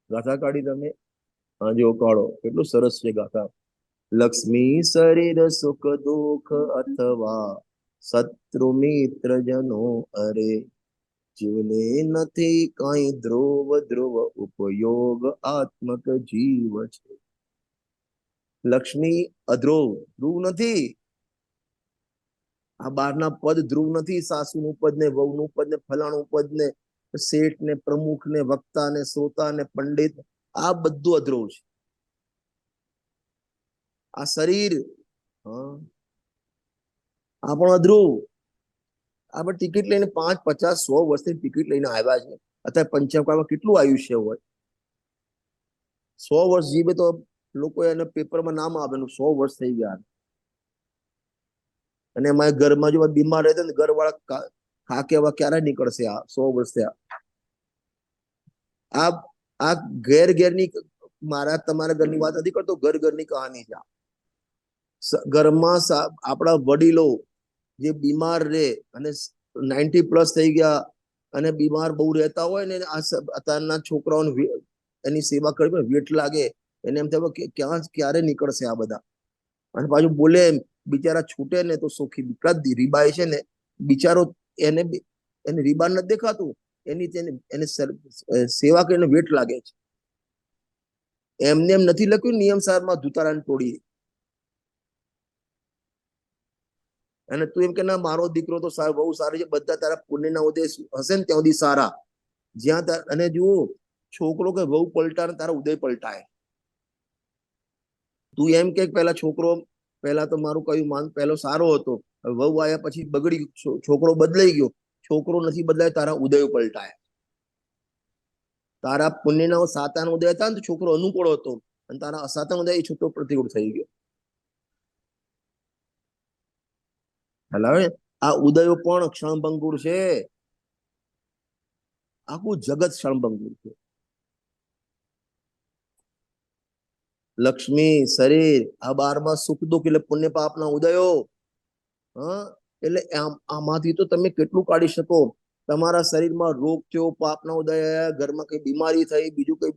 ગાથા કાઢી તમે? હા જો કાઢો, કેટલું સરસ છે ગાથા. લક્ષ્મી શરીર સુખ દુઃખ અથવા શત્રુ મિત્ર જનો અરે, જીવને નથી કઈ ધ્રુવ ધ્રુવ ઉપયોગ આત્મક જીવ છે. લક્ષ્મી અધ્રુવ, ધ્રુવ નથી. આ 12ના પદ ધ્રુવ નથી. સાસુનું પદ ને વહુનું પદ ને ફલાણું પદ ને શેઠ ને પ્રમુખ ને વક્તા ને શ્રોતા ને પંડિત, આ બધું અધ્રુવ છે. આ શરીર, આ પણ અધ્રુવ. આપણે ટિકિટ લઈને 5, 50, 100 વર્ષની ટિકિટ લઈને આવ્યા છે. અત્યારે 55 કેટલું આયુષ્ય હોય? 100 વર્ષ જીવે તો લોકો એને પેપરમાં નામ આપેલું 100 વર્ષ થઈ ગયા. અને એમાં ઘરમાં જો બીમાર રહેતો ને ઘરવાળા ખાકે એવા ક્યારે નીકળશે? આ 100 વર્ષ થયા. આ ઘેરની, મારા તમારા ઘરની વાત નથી કરતો, ઘરની કહાની છે. ઘરમાં આપણા વડીલો જે બીમાર રહે અને 90+ થઈ ગયા અને બીમાર બહુ રહેતા હોય ને, આ અત્યારના છોકરાઓને એની સેવા કરવી વેઠ લાગે, એને એમ થાય કે ક્યારે નીકળશે આ બધા. અને પાછું બોલે બિચારા છૂટે ને તો સુખી. રીબાઈ છે ને બિચારો, એને રીબા નથી દેખાતું, એને સેવા કરીને વેઠ લાગે છે. એમને એમ નથી લખ્યું નિયમ સારમાં ધુતારાની ટોળી. અને તું એમ કે ના મારો દીકરો તો બહુ સારો છે, બધા તારા પુણ્યના ઉદય હશે ને ત્યાં સુધી સારા. જ્યાં અને જુઓ, છોકરો કે વહુ પલટાય તારા ઉદય પલટાય. તું એમ કે પેલા છોકરો, પેલા તો મારું કયું માન પેલો સારો હતો, વહુ આવ્યા પછી બગડી, છોકરો બદલાઈ ગયો. છોકરો નથી બદલાય, તારા ઉદય પલટાય. તારા પુણ્યના સાતાના ઉદય હતા ને તો છોકરો અનુકૂળ હતો, અને તારા અસાતાના ઉદય એ છોકરો પ્રતિકૂળ થઈ ગયો. હવે આ ઉદયો પણ ક્ષણભંગુર છે. આખું જગત ક્ષણભંગુર છે. લક્ષ્મી શરીર, આ 12માં સુખ દુઃખ એટલે પુણ્ય પાપના ઉદયો. એટલે આમાંથી તો તમે કેટલું કાઢી શકો? તમારા શરીરમાં રોગ થયો, પાપના ઉદય, ઘરમાં કઈ બીમારી થઈ, બીજું કઈ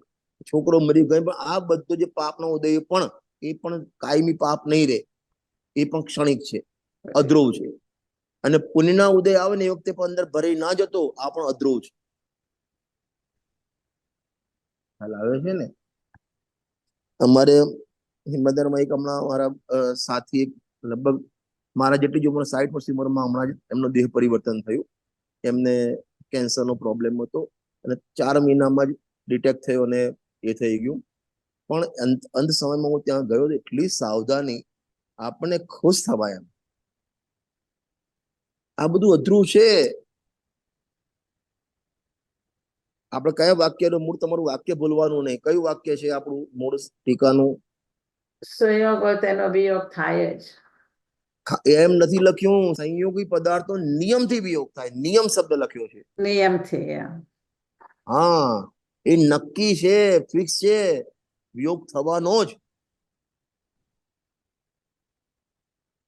છોકરો મરી ગયો, પણ આ બધું જે પાપના ઉદય પણ એ પણ કાયમી પાપ નહીં રહે, એ પણ ક્ષણિક છે, અધ્રુવ છે. અને પુણ્યના ઉદય આવે ને એ વખતે પણ અંદર ભરાઈ ના જતો, આ પણ અધ્રુવ છે. ખ્યાલ આવે છે ને? અમારે હિંમતનગરમાં એક હમણાં મારા સાથી લગભગ મારા જેટલી જ ઉંમર 60 વર્ષની ઉંમરમાં હમણાં જ એમનો દેહ પરિવર્તન થયું. એમને કેન્સરનો પ્રોબ્લેમ હતો અને 4 મહિનામાં જ ડિટેક્ટ થયો અને એ થઈ ગયું. પણ અંત સમયમાં હું ત્યાં ગયો, એટલી સાવધાની, આપણને ખુશ થવાય એમ. આ બધું અધરું છે. આપણે કયા વાક્યનું મૂળ, તમારું વાક્ય ભૂલવાનું નહીં. કયું વાક્ય છે આપણું મૂળ ટીકાનું? સંયોગ હોય તેનો વિયોગ થાય જ. એમ નથી લખ્યું. સંયોગી પદાર્થો નિયમથી વિયોગ થાય. નિયમ શબ્દ લખ્યો છે. નિયમથી. હા, એ નક્કી છે, ફિક્સ છે, વિયોગ થવાનો જ.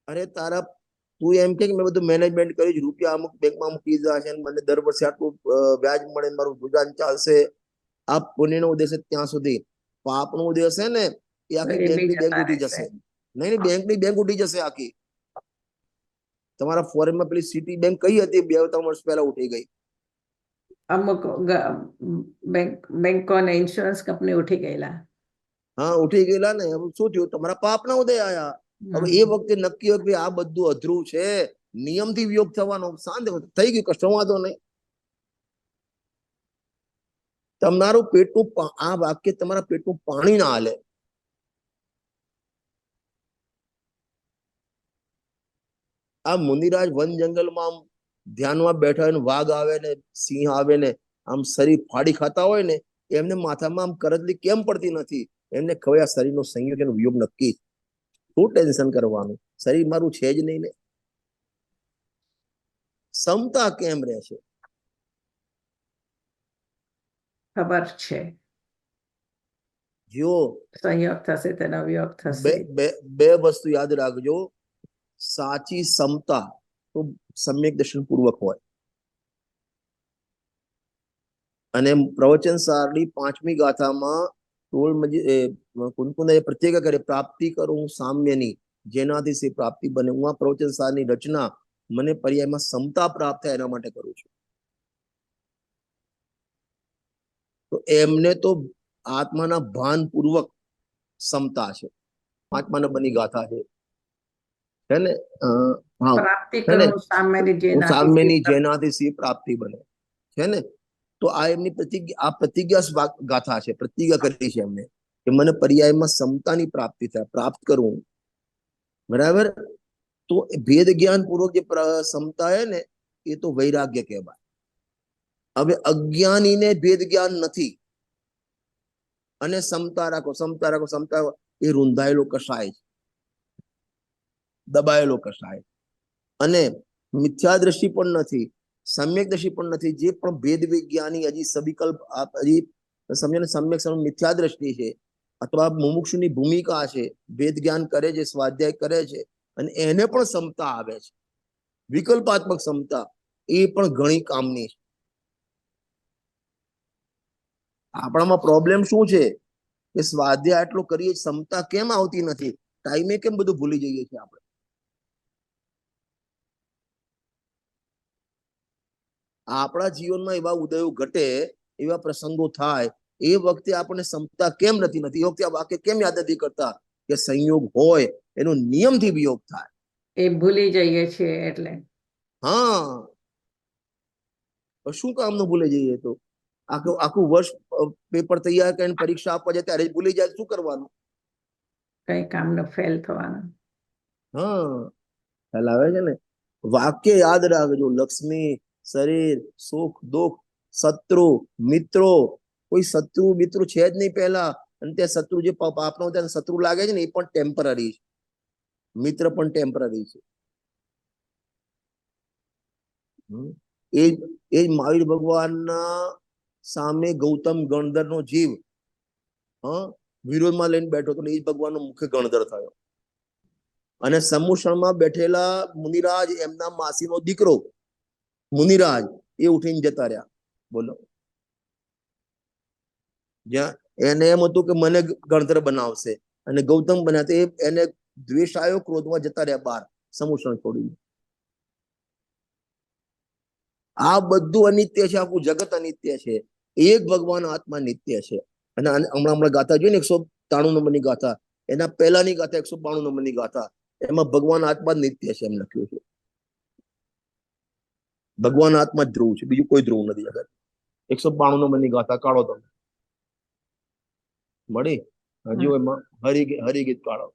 અરે તારા, તું એમ કે મેં બધું મેનેજમેન્ટ કર્યું છે, રૂપિયા અમુક બેંકમાં મૂકી દીધા છે, મને દર વર્ષે આટલું વ્યાજ મળે, મારું ગુજરાન ચાલશે. આ પુણ્યનો ઉદ્દેશ ત્યાં સુધી. પાપનો ઉદ્દેશ છે ને, એ આખી બેંકની બેંક ઉઠી જશે. નહીં, બેંકની બેંક ઉઠી જશે આખી. તમારા ફોરેનમાં પેલી સિટી બેંક કઈ હતી? 2-3 વર્ષ પહેલા ઉઠી ગઈ. અમુક બેંકો અને ઇન્સ્યોરન્સ કંપની ઉઠી ગયેલા. હા, ઉઠી ગયેલા ને. હવે શું થયું? તમારા પાપના ઉદય આયા. હવે એ વખતે નક્કી હોય કે આ બધું અધરું છે, નિયમથી વિયોગ થવાનો. શાંત થઈ ગયું, કશો વાંધો નહીં. તમારું પેટનું, આ વાક્ય તમારા પેટનું પાણી ના હાલે. આ મુનિરાજ વન જંગલમાં આમ ધ્યાનમાં બેઠા હોય ને, વાઘ આવે ને, સિંહ આવે ને, આમ શરીર ફાડી ખાતા હોય ને, એમને માથામાં આમ કરતલી કેમ પડતી નથી? એમને ખબર આ શરીરનો સંયોજન વિયોગ નક્કી. શું ટેન્શન કરવાનું? શરીર મારું છે જ નહીં ને. સમતા કેમ રહે છે? ખબર છે. જો સંયોગ થશે તેનો વિયોગ થશે. બે વસ્તુ યાદ રાખજો. સાચી સમતા તો સમ્યક દર્શન પૂર્વક હોય. અને પ્રવચન સારની 5મી ગાથામાં કુનકુંદે પ્રત્યેક કરે, પ્રાપ્તિ કરું સામ્યની, જેનાથી સે પ્રાપ્તિ બને. હું આ પ્રવચન સારની રચના મને પર્યાયમાં સમતા પ્રાપ્ત થાય એના માટે કરું છું. તો એમને તો આત્માના ભાન પૂર્વક સમતા છે. 5મા નંબરની ગાથા છે ને. હા, પ્રાપ્તિ કરું સામ્યની, જેનાથી સી પ્રાપ્તિ બને છે ને. તો આ એમની પ્રતિજ્ઞા ગાથા છે. પ્રતિજ્ઞા કરી છે એમને કે મને પર્યાયમાં સમતાની પ્રાપ્તિ થાય, પ્રાપ્ત કરું. બરાબર. તો ભેદ જ્ઞાન પૂર્વક જે સમતા હે ને, એ તો વૈરાગ્ય કહેવાય. હવે અજ્ઞાનીને ભેદ જ્ઞાન નથી અને સમતા રાખો, સમતા રાખો, સમતા રાખો, એ રૂંધાયેલો કસાય છે, દબાયેલો કસાય. અને મિથ્યા દ્રષ્ટિ પણ નથી, સમ્યક દ્રષ્ટિ પણ નથી. જે પણ ભેદ વિજ્ઞાની હજી સવિકલ્પ, હજી સમજે સમ્યક મિથ્યા દ્રષ્ટિ છે, અથવા મુમુક્ષુની ભૂમિકા છે, ભેદ જ્ઞાન કરે છે, સ્વાધ્યાય કરે છે, અને એને પણ સમતા આવે છે, વિકલ્પાત્મક સમતા, એ પણ ઘણી કામની છે. આપણામાં પ્રોબ્લેમ શું છે કે સ્વાધ્યાય આટલું કરીએ, સમતા કેમ આવતી નથી? ટાઈમે કેમ બધું ભૂલી જઈએ છીએ આપણે? આપણા જીવનમાં એવા ઉદયો ઘટે, એવા પ્રસંગો થાય, એ વખતે આપણને સમતા કેમ નથી? એ વખતે આ વાક્ય કેમ યાદ નથી કરતા કે સંયોગ હોય એનો નિયમથી વિયોગ થાય? એ ભૂલી જઈએ છીએ એટલે. હા, શું કામનું ભૂલી જઈએ? તો આખું વર્ષ પેપર તૈયાર કરીને પરીક્ષા આપવા જાય ત્યારે ભૂલી જાય, શું કરવાનું? કઈ કામનો ફેલ થવાનું. હા, ખ્યાલ આવે છે ને? વાક્ય યાદ રાખજો. લક્ષ્મી, શરીર, સુખ, દુઃખ, શત્રુ, મિત્રો. કોઈ શત્રુ મિત્રો છે જ નહીં પહેલા, અને તે શત્રુ જે પાપનો ત્યાં શત્રુ લાગે છે ને, એ પણ ટેમ્પરરી છે. મિત્ર પણ ટેમ્પરરી છે. એ મહાવીર ભગવાનના સામે ગૌતમ ગણધરનો જીવ વિરોધમાં લઈને બેઠો હતો, એ જ ભગવાનનો મુખ્ય ગણધર થયો. અને સમુષણમાં બેઠેલા મુનિરાજ, એમના માસીનો દીકરો મુનિરાજ, એ ઉઠીને જતા રહ્યા. બોલો, જ્યાં એને એમ હતું કે મને ગણધર બનાવશે, અને ગૌતમ બન્યા, એને દ્વેષ આવ્યો, ક્રોધમાં જતા રહ્યા બહાર, સમુષણ છોડીને. આ બધું અનિત્ય છે, આખું જગત અનિત્ય છે. એક ભગવાન આત્મા નિત્ય છે. અને હમણાં ગાથા જોઈને 193 નંબરની ગાથા, એના પહેલાની ગાથા 192 નંબરની ગાથા, એમાં ભગવાન આત્મા નિત્ય છે એમ લખ્યું છે. ભગવાન આત્મા જ ધ્રુવ છે, બીજું કોઈ ધ્રુવ નથી. અગર 192 નંબરની ગાથા કાઢો તમે મળી, હજુ એમાં હરિગીત કાઢો.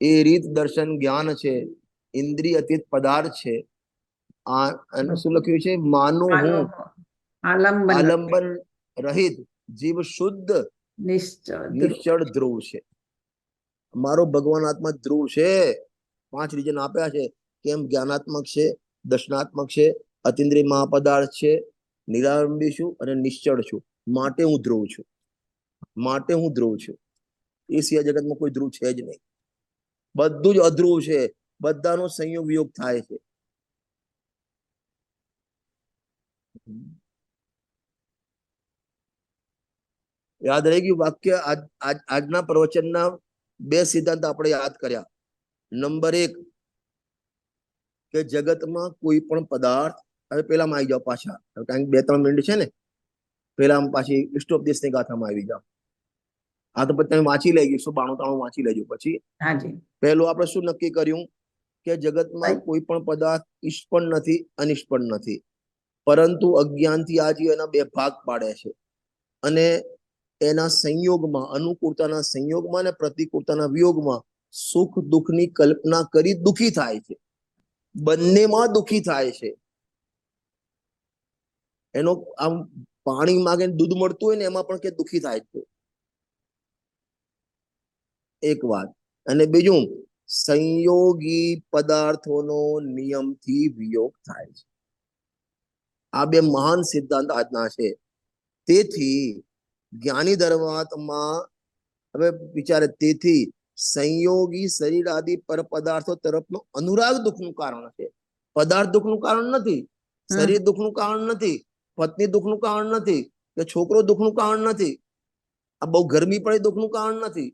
એ રીત દર્શન જ્ઞાન છે, ઇન્દ્રિય અતીત પદાર્થ છે. આ અને શું લખ્યું છે? માનું હું આલંબન રહિત જીવ શુદ્ધ નિશ્ચળ ધ્રુવ છે. મારો ભગવાન આત્મા ધ્રુવ છે. 5 રીઝન આપ્યા છે. કેમ? જ્ઞાનાત્મક છે, દર્શનાત્મક છે, અતિન્દ્રિય મહાપદાર્થ છે, નિરાલંબી છું અને નિશ્ચળ છું. માટે હું ધ્રુવ છું. માટે હું ધ્રુવ છું. એ સિવાય જગતમાં કોઈ ધ્રુવ છે જ નહીં. બધું જ અધ્રુવ છે. બધાનો સંયોગ વિયોગ થાય છે. યાદ રહી ગયું વાક્ય? આજના પ્રવચનના 2 સિદ્ધાંત આપણે યાદ કર્યા. નંબર 1 કે જગતમાં કોઈ પણ પદાર્થ, હવે પેલામાં આવી જાઓ પાછા, કારણ કે 2-3 મિનિટ છે ને, પેલામાં પાછી ઇષ્ટોપદેશની ગાથામાં આવી જાઓ. આ તો પછી તમે વાંચી લેજો, 192 વાંચી લેજો. પછી પહેલું આપણે શું નક્કી કર્યું? કે જગતમાં કોઈ પણ પદાર્થ ઈષ્ટ પણ નથી, અનિષ્ટ પણ નથી, પરંતુ અજ્ઞાનથી આ જીવ એના 2 ભાગ પાડે છે. અને એના સંયોગમાં, અનુકૂળતાના સંયોગમાં અને પ્રતિકૂળતાના વિયોગમાં સુખ દુઃખની કલ્પના કરી દુઃખી થાય છે. બંનેમાં દુઃખી થાય છે. એનો આમ પાણી માંગે દૂધ મળતું હોય ને, એમાં પણ કે દુઃખી થાય છે. એક વાત. અને બીજું, સંયોગી પદાર્થોનો નિયમથી વિયોગ થાય છે. આ 2 મહાન સિદ્ધાંત આજના છે. તેથી જ્ઞાની ધર્માત્મા હવે વિચારે, તેથી સંયોગી શરીર આદિ પર પદાર્થો તરફનો અનુરાગ દુઃખનું કારણ છે. પદાર્થ દુઃખનું કારણ નથી, શરીર દુઃખનું કારણ નથી, પત્ની દુઃખનું કારણ નથી, કે છોકરો દુઃખનું કારણ નથી, આ બહુ ગરમી પડે દુઃખનું કારણ નથી,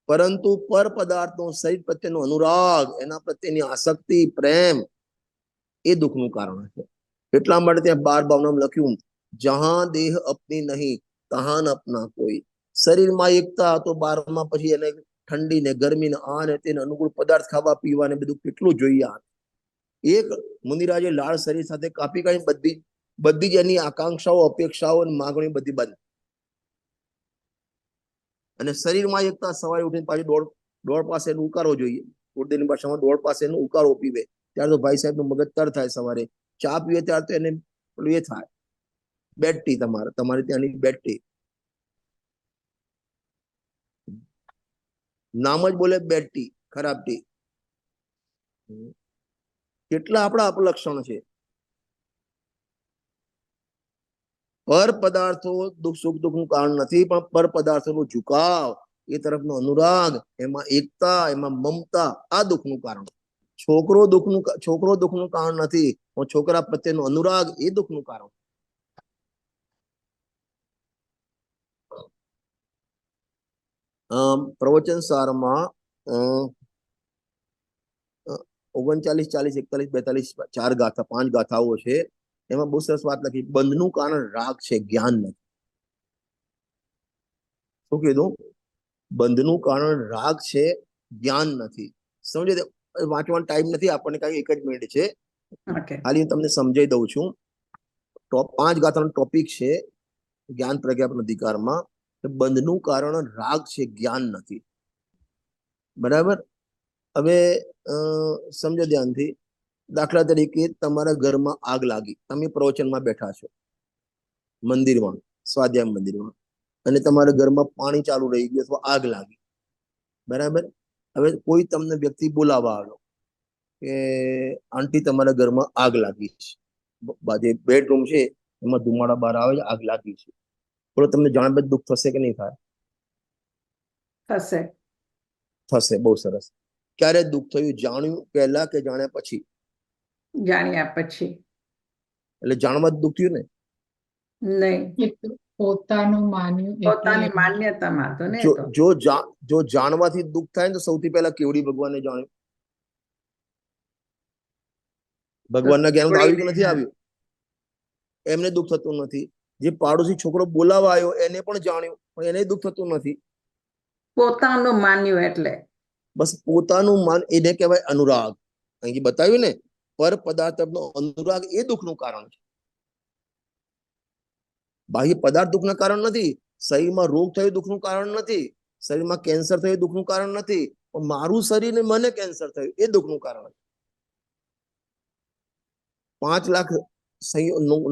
પરંતુ પર પદાર્થનો શરીર પ્રત્યેનો અનુરાગ, એના પ્રત્યેની આસક્તિ, પ્રેમ, એ દુઃખનું કારણ છે. એટલા માટે ત્યાં 12 ભાવનામાં લખ્યું, જહાં દેહ અપની નહીં તહાં અપના કોઈ. શરીરમાં એકતા તો 12માં પછી એને ઠંડી ને ગરમી ને આ ને તેને અનુકૂળ પદાર્થ ખાવા પીવા ને બધું કેટલું જોઈએ. એક મુનિરાજે લાળ શરીર સાથે કાપી કાઢી બધી જ એની આકાંક્ષાઓ, અપેક્ષાઓ અને માગણીઓ બધી બંધ. અને શરીરમાં એકતા, સવારે ઉઠીને પાછી દોડ પાસે ઉકારો જોઈએ. ઉર્દુની ભાષામાં દોડ પાસે ઉકારો પીવે, ત્યારે તો ભાઈ સાહેબ નું મગજ તર થાય. સવારે ચા પીવે ત્યારે તો એને પેલું એ થાય. બેડ ટી, તમારે ત્યાંની બેડ ટી, નામ જ બોલે બેડ ટી, ખરાબ ટી. કેટલા આપણા અપલક્ષણ છે. પર પદાર્થો સુખ દુઃખનું કારણ નથી, પણ પર પદાર્થોનો ઝુકાવ, એ તરફનો અનુરાગ, એમાં એકતા, એમાં મમતા, આ દુઃખનું કારણ. છોકરો દુઃખનું કારણ નથી, પણ છોકરા પ્રત્યેનો અનુરાગ એ દુઃખનું કારણ. પ્રવચન સારમાં 39, 40, 41, 42 4 ગાથા, 5 ગાથાઓ છે. એમાં બહુ સરસ વાત લખી, બંધનું કારણ રાગ છે, જ્ઞાન નથી. શું કીધું? બંધનું કારણ રાગ છે, જ્ઞાન નથી. સમજે? વાંચવાનો ટાઈમ નથી આપણને, કાંઈ 1 જ મિનિટ છે. ખાલી હું તમને સમજાઈ દઉં છું. 5 ગાથાનો ટોપિક છે જ્ઞાન પ્રજ્ઞાપન અધિકારમાં. બંધનું કારણ રાગ છે, જ્ઞાન નથી. બરાબર? હવે સમજો ધ્યાનથી. દાખલા તરીકે તમારા ઘરમાં આગ લાગી, તમે પ્રવચનમાં બેઠા છો, મંદિરમાં, સ્વાધ્યાય મંદિરમાં, અને તમારા ઘરમાં પાણી ચાલુ રહી ગયું અથવા આગ લાગી. બરાબર? હવે કોઈ તમને વ્યક્તિ બોલાવવા આવ્યો કે આંટી તમારા ઘરમાં આગ લાગી છે, જે બેડરૂમ છે એમાં ધુમાડા બહાર આવે છે, આગ લાગી છે. બોલો, તમને જાણે દુઃખ થશે કે નહીં થાય? થશે. બહુ સરસ. ક્યારે દુઃખ થયું? જાણ્યું પહેલા કે જાણ્યા પછી? જાણ્યા પછી. એટલે જાણવા જ દુઃખ થયું ને? નહીં, પોતાનું માન્યું, પોતાની માન્યતામાં તો ને. જો જાણવાથી દુઃખ થાય ને, તો સૌથી પહેલા કેવડી ભગવાનને જાણ્યું? ભગવાનના જ્ઞાન આવ્યું કે નથી આવ્યું? એમને દુઃખ થતું નથી. જે પાડોશી છોકરો બોલાવા આવ્યો એને પણ જાણ્યું, પણ એને દુઃખ થતું નથી. પોતાનું માન્યું એટલે બસ પોતાનું મન, એને કહેવાય અનુરાગ. અહીં બતાવ્યું ને, પર પદાર્થ તરફનો અનુરાગ એ દુઃખનું કારણ છે. બાહ્ય પદાર્થ દુઃખનું કારણ નથી, શરીરમાં રોગ થયો દુઃખનું કારણ નથી, શરીરમાં કેન્સર થયું દુઃખનું કારણ નથી, પણ મારું શરીર ને મને કેન્સર થયું એ દુઃખનું કારણ છે. 5 લાખ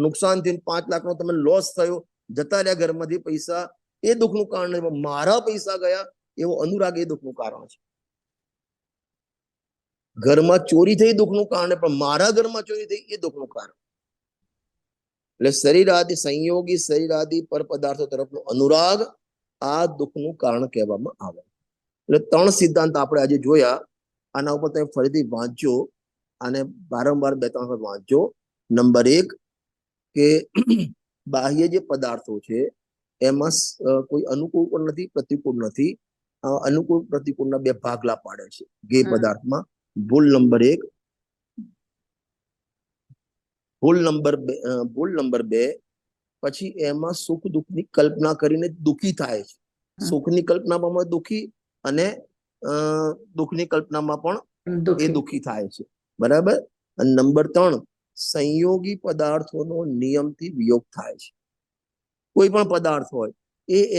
નુકસાન થયું, 5 લાખનો તમે લોસ થયો, જતા રહ્યા ઘરમાંથી પૈસા, એ દુઃખનું કારણ નહીં, પણ મારા પૈસા ગયા એવો અનુરાગ એ દુઃખનું કારણ છે. ઘરમાં ચોરી થઈ દુઃખનું કારણ, પણ મારા ઘરમાં ચોરી થઈ એ દુઃખનું કારણ. એટલે શરીર આદિ સંયોગી, શરીર આદિ પર પદાર્થો તરફનો અનુરાગ આ દુઃખનું કારણ કહેવામાં આવે. એટલે 3 સિદ્ધાંત આપણે આજે જોયા. આના ઉપર તમે ફરીથી વાંચજો અને વારંવાર 2-3 વખત વાંચજો. નંબર 1 કે બાહ્ય જે પદાર્થો છે એમાં કોઈ અનુકૂળ પણ નથી, પ્રતિકૂળ નથી. અનુકૂળ પ્રતિકૂળના 2 ભાગલા પાડે છે ગે પદાર્થમાં. ભૂલ નંબર 1. ભૂલ નંબર 2, પછી એમાં સુખ દુઃખની કલ્પના કરીને દુઃખી થાય છે. સુખની કલ્પનામાં દુઃખી અને દુઃખની કલ્પનામાં પણ એ દુઃખી થાય છે. બરાબર. અને નંબર 3, સંયોગી પદાર્થોનો નિયમથી વિયોગ થાય છે. કોઈ પણ પદાર્થ હોય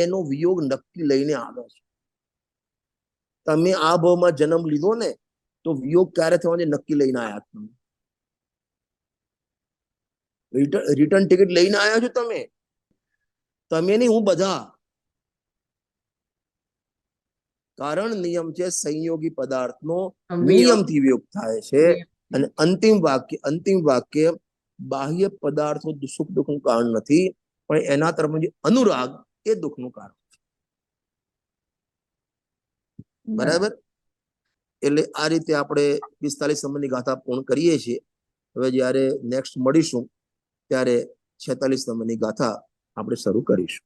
એનો વિયોગ નક્કી લઈને આવે છે. તમે આ ભાવમાં જન્મ લીધો ને તો વિયોગ ક્યારે થવાનો નક્કી લઈને આવ્યા તમે. રિટર્ન ટિકિટ લઈને આવ્યા છો તમે નહીં, હું બધા. કારણ નિયમ છે સંયોગી પદાર્થનો નિયમથી વિયોગ થાય છે. અને અંતિમ વાક્ય બાહ્ય પદાર્થો સુખ દુઃખનું કારણ નથી, પણ એના તરફનો જે અનુરાગ એ દુઃખનું કારણ છે. બરાબર. એટલે આ રીતે આપણે 45 નંબરની ગાથા પૂર્ણ કરીએ છીએ. હવે જ્યારે નેક્સ્ટ મળીશું ત્યારે 46 નંબરની ગાથા આપણે શરૂ કરીશું.